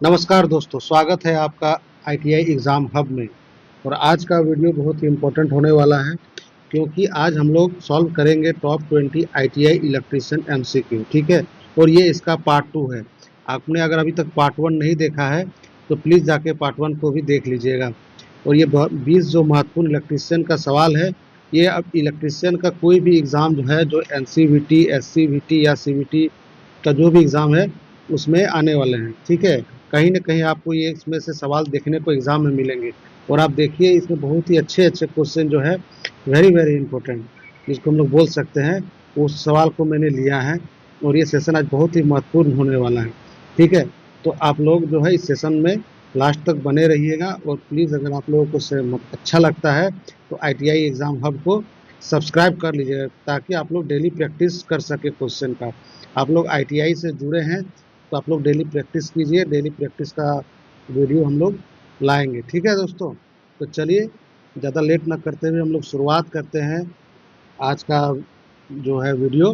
नमस्कार दोस्तों, स्वागत है आपका आईटीआई एग्ज़ाम हब में। और आज का वीडियो बहुत ही इम्पोर्टेंट होने वाला है, क्योंकि आज हम लोग सॉल्व करेंगे टॉप 20 आईटीआई इलेक्ट्रीशियन एमसीक्यू। ठीक है, और ये इसका पार्ट 2 है। आपने अगर अभी तक पार्ट 1 नहीं देखा है तो प्लीज़ जाके पार्ट 1 को भी देख लीजिएगा। और ये 20 जो महत्वपूर्ण इलेक्ट्रीशियन का सवाल है, ये अब इलेक्ट्रीशियन का कोई भी एग्ज़ाम जो है, जो एनसीवीटी, एससीवीटी या सीवीटी का जो भी एग्ज़ाम है उसमें आने वाले हैं। ठीक है, कहीं न कहीं आपको ये इसमें से सवाल देखने को एग्ज़ाम में मिलेंगे। और आप देखिए, इसमें बहुत ही अच्छे-अच्छे क्वेश्चन जो है, वेरी इम्पोर्टेंट, जिसको हम लोग बोल सकते हैं, उस सवाल को मैंने लिया है। और ये सेशन आज बहुत ही महत्वपूर्ण होने वाला है। ठीक है, तो आप लोग जो है इस सेशन में लास्ट तक बने रहिएगा। और प्लीज़ अगर आप लोगों को अच्छा लगता है तो आईटीआई एग्ज़ाम हब को सब्सक्राइब कर लीजिएगा, ताकि आप लोग डेली प्रैक्टिस कर सकें क्वेश्चन का। आप लोग आईटीआई से जुड़े हैं तो आप लोग डेली प्रैक्टिस कीजिए। डेली प्रैक्टिस का वीडियो हम लोग लाएंगे। ठीक है दोस्तों, तो चलिए ज़्यादा लेट ना करते हुए हम लोग शुरुआत करते हैं आज का जो है वीडियो।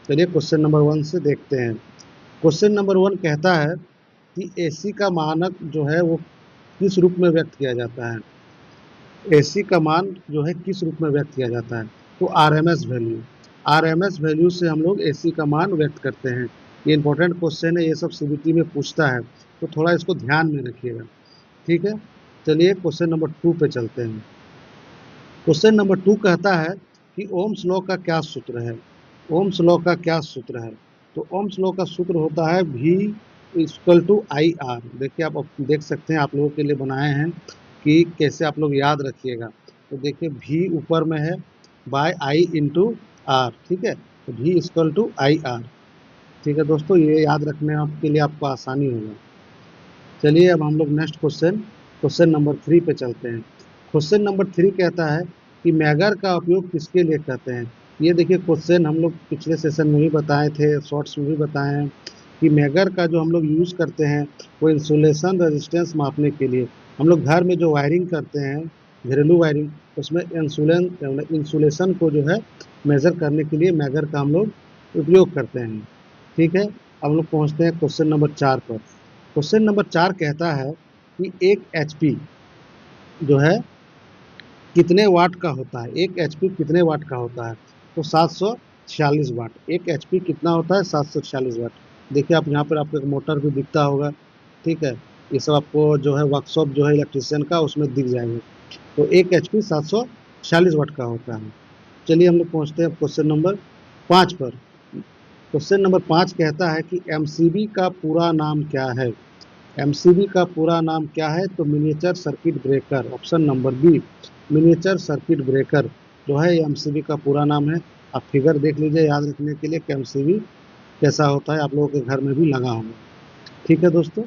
चलिए क्वेश्चन नंबर 1 से देखते हैं। क्वेश्चन नंबर 1 कहता है कि एसी का मानक जो है वो किस रूप में व्यक्त किया जाता है। एसी का मान जो है किस रूप में व्यक्त किया जाता है, तो आरएमएस वैल्यू। आरएमएस वैल्यू से हम लोग एसी का मान व्यक्त करते हैं। ये इंपॉर्टेंट क्वेश्चन है, ये सब सीबीटी में पूछता है, तो थोड़ा इसको ध्यान में रखिएगा। ठीक है, चलिए क्वेश्चन नंबर 2 पे चलते हैं। क्वेश्चन नंबर 2 कहता है कि ओम्स लॉ का क्या सूत्र है। ओम्स लॉ का क्या सूत्र है, तो ओम्स लॉ का सूत्र होता है V equal to I R. देखिए, आप देख सकते हैं, आप लोगों के लिए बनाए हैं कि कैसे आप लोग याद रखिएगा। तो देखिए, V ऊपर में है बाय आई इंटू आर। ठीक है, तो V equal to I R. ठीक है दोस्तों, ये याद रखने के लिए आपको आसानी होगा। चलिए अब हम लोग नेक्स्ट क्वेश्चन नंबर 3 पे चलते हैं। क्वेश्चन नंबर 3 कहता है कि मैगर का उपयोग किसके लिए करते हैं। ये देखिए क्वेश्चन हम लोग पिछले सेशन में भी बताए थे, शॉर्ट्स में भी बताए हैं कि मैगर का जो हम लोग यूज़ करते हैं वो इंसुलेशन रेजिस्टेंस मापने के लिए। हम लोग घर में जो वायरिंग करते हैं, घरेलू वायरिंग, उसमें इंसुलेशन को जो है मेज़र करने के लिए मैगर का हम लोग उपयोग करते हैं। ठीक है, अब हम लोग पहुँचते हैं क्वेश्चन नंबर 4 पर। क्वेश्चन नंबर 4 कहता है कि एक एचपी जो है कितने वाट का होता है। एक एचपी कितने वाट का होता है, तो 746 वाट। एक एचपी कितना होता है, 746 वाट। देखिए, आप यहाँ पर आपको एक मोटर भी दिखता होगा। ठीक है, ये सब आपको जो है वर्कशॉप जो है इलेक्ट्रीशियन का, उसमें दिख जाएंगे। तो एक एचपी 746 वाट का होता है। चलिए हम लोग पहुँचते हैं क्वेश्चन नंबर 5 पर। क्वेश्चन नंबर 5 कहता है कि एमसीबी का पूरा नाम क्या है। एमसीबी का पूरा नाम क्या है, तो miniature circuit breaker. Option number B, miniature circuit breaker जो है एमसीबी का पूरा नाम है। आप फिगर देख लीजिए याद रखने के लिए कि एमसीबी कैसा होता है, आप लोगों के घर में भी लगा होगा। ठीक है दोस्तों,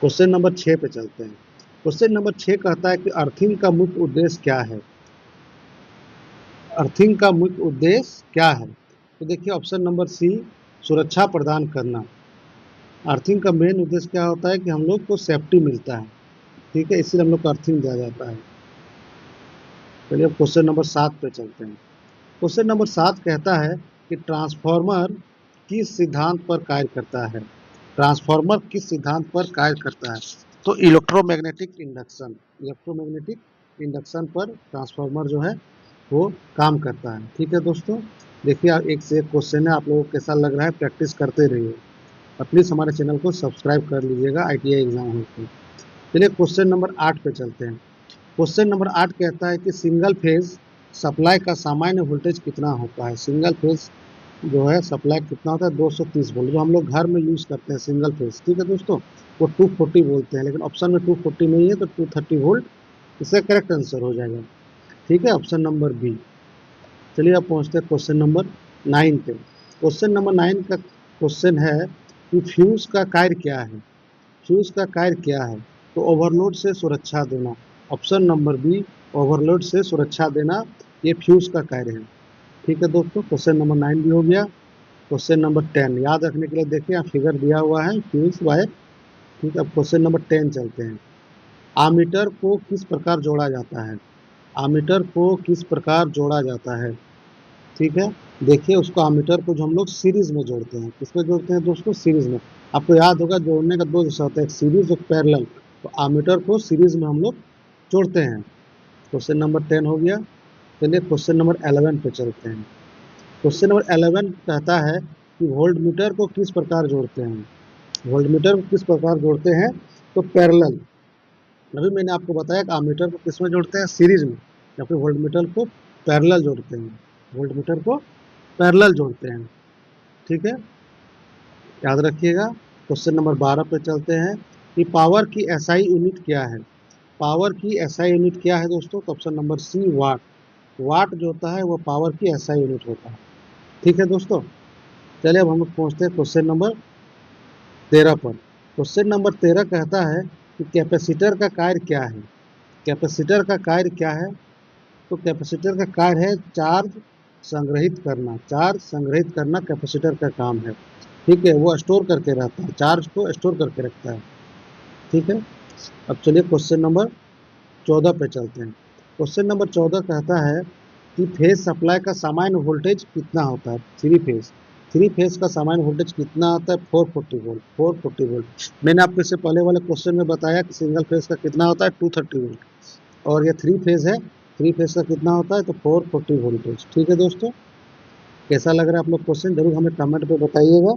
क्वेश्चन नंबर 6 पे चलते हैं। क्वेश्चन नंबर 6 कहता है कि अर्थिंग का मुख्य उद्देश्य क्या है। अर्थिंग का मुख्य उद्देश्य क्या है, तो देखिए ऑप्शन नंबर सी, सुरक्षा प्रदान करना। अर्थिंग का मेन उद्देश्य क्या होता है कि हम लोग को सेफ्टी मिलता है। ठीक है, इसलिए हम लोग को अर्थिंग दिया जाता है। चलिए अब क्वेश्चन नंबर 7 पे चलते हैं। क्वेश्चन नंबर 7 कहता है कि ट्रांसफार्मर किस सिद्धांत पर कार्य करता है। ट्रांसफार्मर किस सिद्धांत पर कार्य करता है, तो इलेक्ट्रोमैग्नेटिक इंडक्शन। इलेक्ट्रोमैग्नेटिक इंडक्शन पर ट्रांसफार्मर जो है वो काम करता है। ठीक है दोस्तों, देखिए एक से एक क्वेश्चन है, आप लोगों को कैसा लग रहा है, प्रैक्टिस करते रहिए। और प्लीज़ हमारे चैनल को सब्सक्राइब कर लीजिएगा आईटीआई एग्जाम हॉल। चलिए क्वेश्चन नंबर 8 पे चलते हैं। क्वेश्चन नंबर 8 कहता है कि सिंगल फेज सप्लाई का सामान्य वोल्टेज कितना होता है। सिंगल फेज जो है सप्लाई कितना होता है, 230 वोल्ट, जो हम लोग घर में यूज़ करते हैं सिंगल फेज। ठीक है दोस्तों, वो 240 बोलते हैं, लेकिन ऑप्शन में 240 नहीं है, तो 230 वोल्ट इसका करेक्ट आंसर हो जाएगा। ठीक है, ऑप्शन नंबर बी। चलिए अब पहुँचते हैं क्वेश्चन नंबर 9 पे। क्वेश्चन नंबर 9 का क्वेश्चन है कि फ्यूज़ का कार्य क्या है। फ्यूज़ का कार्य क्या है, तो ओवरलोड से सुरक्षा देना। ऑप्शन नंबर बी, ओवरलोड से सुरक्षा देना, ये फ्यूज़ का कार्य है। ठीक है दोस्तों, क्वेश्चन नंबर 9 भी हो गया। क्वेश्चन नंबर 10 याद रखने के लिए देखिए यहाँ फिगर दिया हुआ है, फ्यूज़ वायर। ठीक है, अब क्वेश्चन नंबर 10 चलते हैं। आमीटर को किस प्रकार जोड़ा जाता है। आमीटर को किस प्रकार जोड़ा जाता है। ठीक है, देखिए उसको, आमीटर को जो हम लोग सीरीज में जोड़ते हैं, किसमें जोड़ते हैं दोस्तों, सीरीज में। आपको याद होगा जोड़ने का दो दिशा होता है, एक सीरीज और पैरेलल। तो आमीटर को सीरीज में हम लोग जोड़ते हैं। क्वेश्चन नंबर 10 हो गया। चलिए क्वेश्चन नंबर 11 पे चलते हैं। क्वेश्चन नंबर 11 कहता है कि वोल्ट मीटर को किस प्रकार जोड़ते हैं। वोल्ट मीटर को किस प्रकार जोड़ते हैं, तो पैरेलल। अभी मैंने आपको बताया कि आमीटर को किस में जोड़ते हैं, सीरीज में, या फिर वोल्ट मीटर को पैरेलल जोड़ते हैं। वोल्ट मीटर को पैरेलल जोड़ते हैं, ठीक है, याद रखिएगा। क्वेश्चन नंबर 12 पे चलते हैं कि पावर की एसआई यूनिट क्या है। पावर की एसआई यूनिट क्या है दोस्तों, तो ऑप्शन नंबर सी वाट। वाट जो होता है वो पावर की एसआई यूनिट होता है, ठीक है दोस्तों। चलिए अब हम लोग पहुँचते हैं क्वेश्चन नंबर 13 पर। क्वेश्चन नंबर 13 कहता है कि कैपेसिटर का कार्य क्या है। कैपेसिटर का कार्य क्या है, तो कैपेसिटर का कार्य है चार्ज संग्रहित करना। चार्ज संग्रहित करना कैपेसिटर का काम है, ठीक है। वो स्टोर करके रहता है, चार्ज को स्टोर करके रखता है, ठीक है। अब चलिए क्वेश्चन नंबर 14 पे चलते हैं। क्वेश्चन नंबर 14 कहता है कि फेज सप्लाई का सामान्य वोल्टेज कितना होता है। थ्री फेज का सामान्य वोल्टेज कितना आता है, 440 वोल्ट। 440 वोल्ट मैंने आपको इससे पहले वाले क्वेश्चन में बताया कि सिंगल फेज का कितना होता है, 230 वोल्ट। और ये थ्री फेज है, थ्री फेज का कितना होता है, तो 440 वोल्टेज, ठीक है दोस्तों। कैसा लग रहा है आप लोग क्वेश्चन, जरूर हमें कमेंट पे बताइएगा।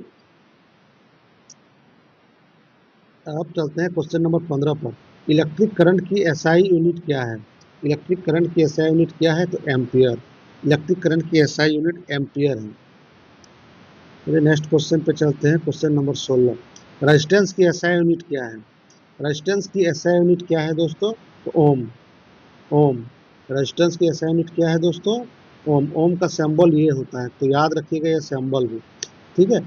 अब चलते हैं क्वेश्चन नंबर 15 पर। इलेक्ट्रिक करंट की एसआई यूनिट क्या है। इलेक्ट्रिक करंट की एसआई यूनिट क्या है, तो एम्पियर। इलेक्ट्रिक करंट की एसआई यूनिट एम्पियर है। चलिए नेक्स्ट क्वेश्चन पे चलते हैं। Question number 16। रेजिस्टेंस की एसआई यूनिट क्या है। रेजिस्टेंस की एसआई यूनिट क्या है दोस्तों, तो ओम। ओम। रेजिस्टेंस की एसआई यूनिट क्या है दोस्तों, ओम। ओम का सिंबल ये होता है, तो याद रखिएगा ये सिंबल भी, ठीक है।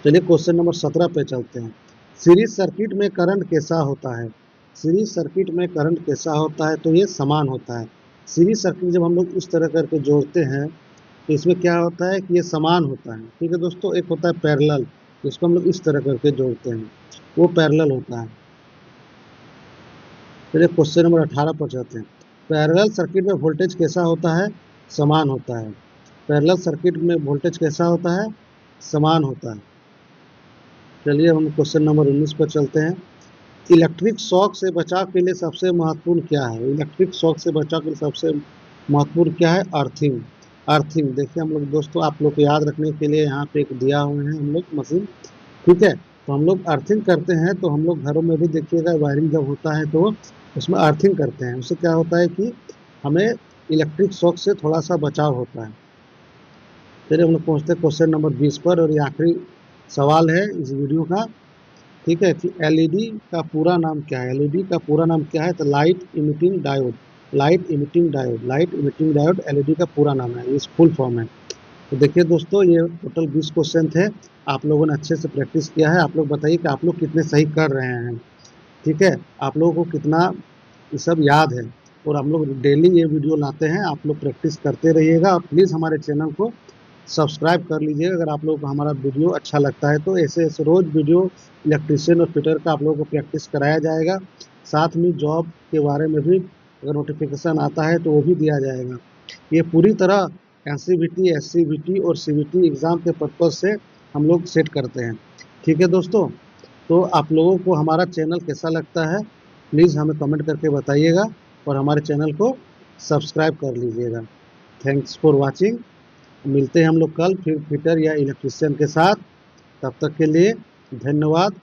चलिए क्वेश्चन नंबर 17 पे चलते हैं। सीरीज सर्किट में करंट कैसा होता है। सीरीज सर्किट में करंट कैसा होता है, तो ये समान होता है। सीरीज सर्किट जब हम लोग इस तरह करके जोड़ते हैं तो इसमें क्या होता है कि ये समान होता है, ठीक है दोस्तों। एक होता है पैरेलल, जिसको हम लोग इस तरह करके जोड़ते हैं, वो पैरेलल होता है। चलिए क्वेश्चन नंबर 18 पर चलते हैं। पैरेलल सर्किट में वोल्टेज कैसा होता है, समान होता है। पैरेलल सर्किट में वोल्टेज कैसा होता है, समान होता है। चलिए हम क्वेश्चन नंबर 19 पर चलते हैं। इलेक्ट्रिक शॉक से बचाव के लिए सबसे महत्वपूर्ण क्या है। इलेक्ट्रिक शॉक से बचाव के लिए सबसे महत्वपूर्ण क्या है, अर्थिंग। अर्थिंग देखिए हम लोग दोस्तों, आप लोग को याद रखने के लिए यहाँ पे एक दिया हुए हैं हम लोग मशीन, ठीक है। तो हम लोग अर्थिंग करते हैं, तो हम लोग घरों में भी देखिएगा वायरिंग जब होता है तो उसमें अर्थिंग करते हैं। उससे क्या होता है कि हमें इलेक्ट्रिक शॉक से थोड़ा सा बचाव होता है। चलिए हम लोग पहुँचते हैं क्वेश्चन नंबर 20 पर, और ये आखिरी सवाल है इस वीडियो का, ठीक है, कि एलईडी का पूरा नाम क्या है। एलईडी का पूरा नाम क्या है, तो light emitting diode. Light emitting diode. Light emitting diode LED का पूरा नाम है, इस फुल फॉर्म है। तो देखिए दोस्तों, ये टोटल 20 क्वेश्चन थे। आप लोगों ने अच्छे से प्रैक्टिस किया है। आप लोग बताइए कि आप लोग कितने सही कर रहे हैं, ठीक है। आप लोगों को कितना ये सब याद है। और हम लोग डेली ये वीडियो लाते हैं, आप लोग प्रैक्टिस करते रहिएगा। और प्लीज़ हमारे चैनल को सब्सक्राइब कर लीजिएगा अगर आप लोगों को हमारा वीडियो अच्छा लगता है। तो ऐसे ऐसे रोज़ वीडियो इलेक्ट्रीशियन और फिटर का आप लोगों को प्रैक्टिस कराया जाएगा। साथ में जॉब के बारे में भी अगर नोटिफिकेशन आता है तो वो भी दिया जाएगा। ये पूरी तरह एनसीवीटी, एससीवीटी और सीवीटी एग्ज़ाम के पर्पज़ से हम लोग सेट करते हैं, ठीक है दोस्तों। तो आप लोगों को हमारा चैनल कैसा लगता है, प्लीज़ हमें कमेंट करके बताइएगा, और हमारे चैनल को सब्सक्राइब कर लीजिएगा। Thanks for watching. मिलते हैं हम लोग कल फिर फिटर या इलेक्ट्रिशियन के साथ। तब तक के लिए धन्यवाद।